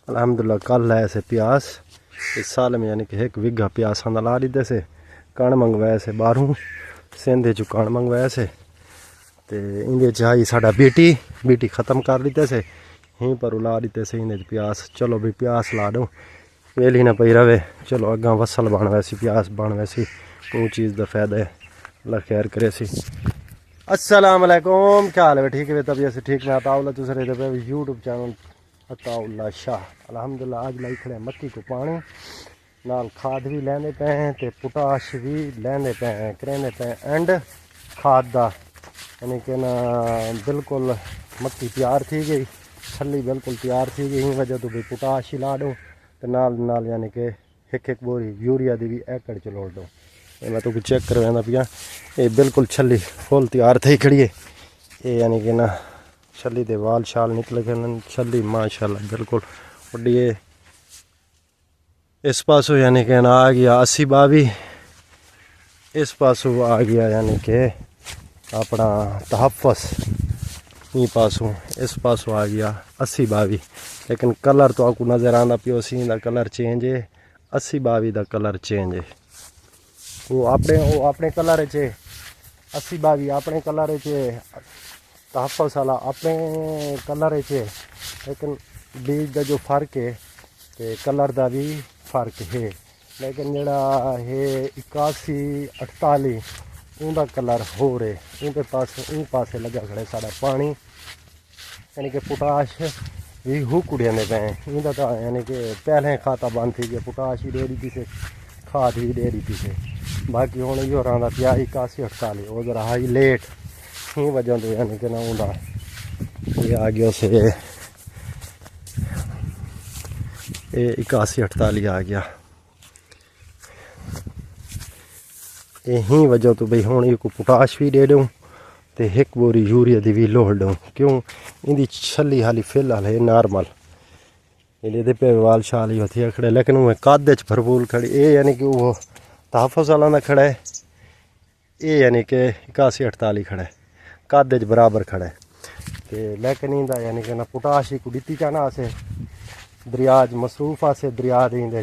अल्हम्दुलिल्लाह कल लाए से प्यास इस साल में यानी कि 1 बीघा प्यास ला दी से कण मंगवाया से बाहरों सेंधे चु कण मंगवाया से ते इंदे आई साडा बीटी ख़त्म कर लीते से यहीं पर ला दीते से इंदे प्यास। चलो भी प्यास ला दो वेली ना पई रवे। चलो अगा वसल बन वैसी प्यास बन वैसी कोई चीज़ का फायदा है। अल्लाह खैर करे सी। अस्सलाम वालेकुम, क्या हाल है? ठीक है तबीयत से ठीक। मैं अताउल्लाह तुस रहे थे यूट्यूब चैनल अताउल्लाह शाह। अल्हम्दुलिल्लाह आज लाई खड़े मक्की को पानी नाल खाद भी लेंदे पे हैं ते पोटाश भी लेंदे पे हैं करेंदे पे एंड खाद दा यानी कि ना बिल्कुल मक्की तैयार थी गई, छली बिल्कुल तैयार थी गई। इस वजह तो भी पोटाश ही ला दो तो नाल यानी कि एक बोरी यूरिया दी भी एकड़ च लोड़ दो। मैं तो चेक करवाना पिया ये बिल्कुल छली फुल तैयार थी खड़ी है। ये यानी कि ना छली दे वाल शाल निकल गए छली माशाल्लाह बिल्कुल वड्डी। इस पासों यानी कि ना आ गया 80-22, इस पासों आ गया यानी कि अपना तहफ़्फ़ुज़, ई पासों इस पासों आ गया 80-22। लेकिन कलर तो आपको नज़र आना पियो सी दा कलर चेंज है, 80-22 का कलर चेंज है। वो अपने कलर च 80-22 अपने कलर च तहफ़्फ़ुज़ वाला अपने कलर च। लेकिन बीज का जो फ़र्क है तो कलर का भी फ़र्क है। लेकिन जड़ा है 81-48 उनका कलर हो रहे उनके पासे लगा खड़े सारा पानी यानी कि पोटाश भी हुकड़े पे इनका तो यानी कि पहले खाता बंद थी गया पोटाश ही दे दी से खाद भी दे दी से। बाकी हूँ यो रहा पिया 81-48 वो जरा हाई लेट ही वजह तो यानी कि ना उनका ये आ गया से ये 81-48 आ गया। यही वजह तो भाई हूँ एक पोटाश भी दे दूँ तो 1 बोरी यूरिया की भी लोड़ दूँ। क्यों इनकी छली हाली फिलहाल है नॉर्मल ये पे वाल शाल ही होती है खड़े। लेकिन वो कद च भरपूर खड़ी ये यानी कि वो तहफ़्फ़ुज़ वाला का खड़ा है। ये यानी कि 81-48 खड़ा है कद च बराबर खड़ा है तो। लेकिन इंदा यानी कि ना पोटाश ही को दी चाहना से दरियाज मसरूफ आसे दरिया इंदे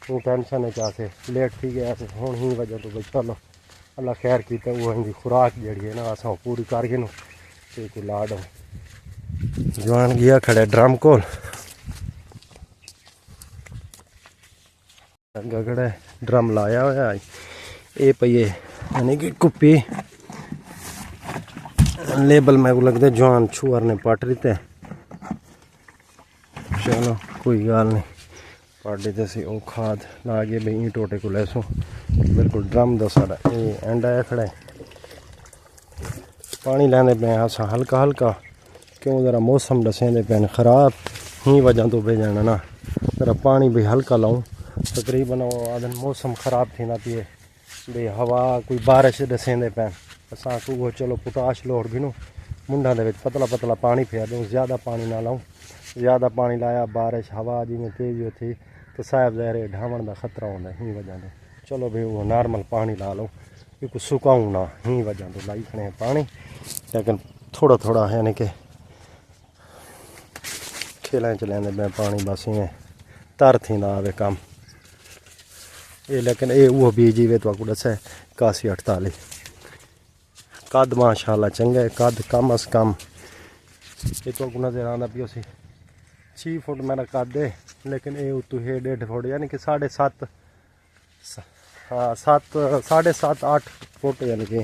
वो टेंशन आसे लेट थी गया से हूँ ही वजह तो भाई चलो अल्लाह खैर की वो इनकी खुराक जड़ी है ना अस पूरी करके नो तो ला दो। जवान गया खड़े ड्रम को खड़े ड्रम लाया हुआ ये पईए यानी कि कुप्पी लेबल मेरे को लगता है जवान छुआर ने पट रही थे। चलो कोई गल नहीं पट देते सी वो खाद ला गए भाई टोटे को लैसो बिल्कुल ड्रम का सारा ये एंड आया खड़ा है। पानी लेने पे असा हल्का हल्का क्यों जरा मौसम दसेंदे पे ख़राब ही वजह तो पे जाना ना जरा पानी भी हल्का लाऊं तकरीबन आदन मौसम ख़राब थी ना पिए भाई हवा कोई बारिश दसेंदे पे असा को चलो पोटाश लोड़ भी नो मुंडा दे पतला पतला पानी फेर दूँ ज़्यादा पानी ना लाऊं। ज़्यादा पानी लाया बारिश हवा जिमें तेज़ थी तो साहब ज़हरे ढावन का खतरा होता ही वजह तो चलो भाई वो नॉर्मल पानी ला लो क्योंकि सुकाऊँ ना ही वजह तो लाई खड़े पानी। लेकिन थोड़ा थोड़ा यानी कि खेलें च लेंदे मैं पानी बस इवें तर थी ना आवे कम ये। लेकिन ये वो बीज ही तो आपको दस 81-48 कद माशाल्लाह चंगा है कद कम अस कम ये तो नज़र आना पियो सी 6 फुट मेरा कद है। लेकिन ये उतू है 1.5 फुट यानी कि 7.5 हाँ 7.5-8 फुट यानी कि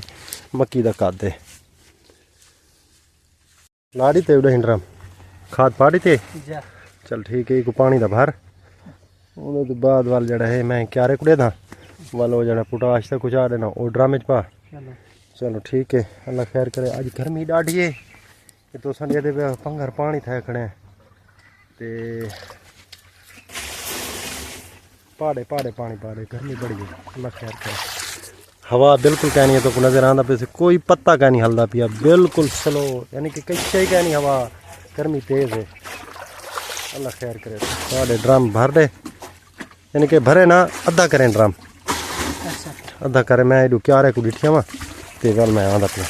मक्की का कद है। लाड़ी ते उड़ा ड्रम खाद पाड़ी थे चल ठीक है को पानी का भर उन्होंने बाद वाल जड़ा है मैं क्यारे कुड़े था वाल वो जड़ा पोटाश तक कुछ आ देना वो ड्रम च पा। चलो ठीक है अल्लाह खैर करे। अज गर्मी डाढ़ी है तो ये पंगर पानी थे खड़े ते पहाड़े पानी पाड़े गर्मी बड़ी है अल्लाह खैर करे। हवा बिल्कुल कहनी है तो नज़र आना पे कोई पत्ता कह नहीं हलदा पिया बिल्कुल स्लो यानी कि कच्चा ही कहनी हवा गर्मी तेज़ है अल्लाह खैर करे। पहाड़े ड्रम भर दे यानी कि भरे ना अद्धा करें ड्रम अद्धा करें मैं क्यारे को डिठिया वा तो गल मैं आंदा पिया।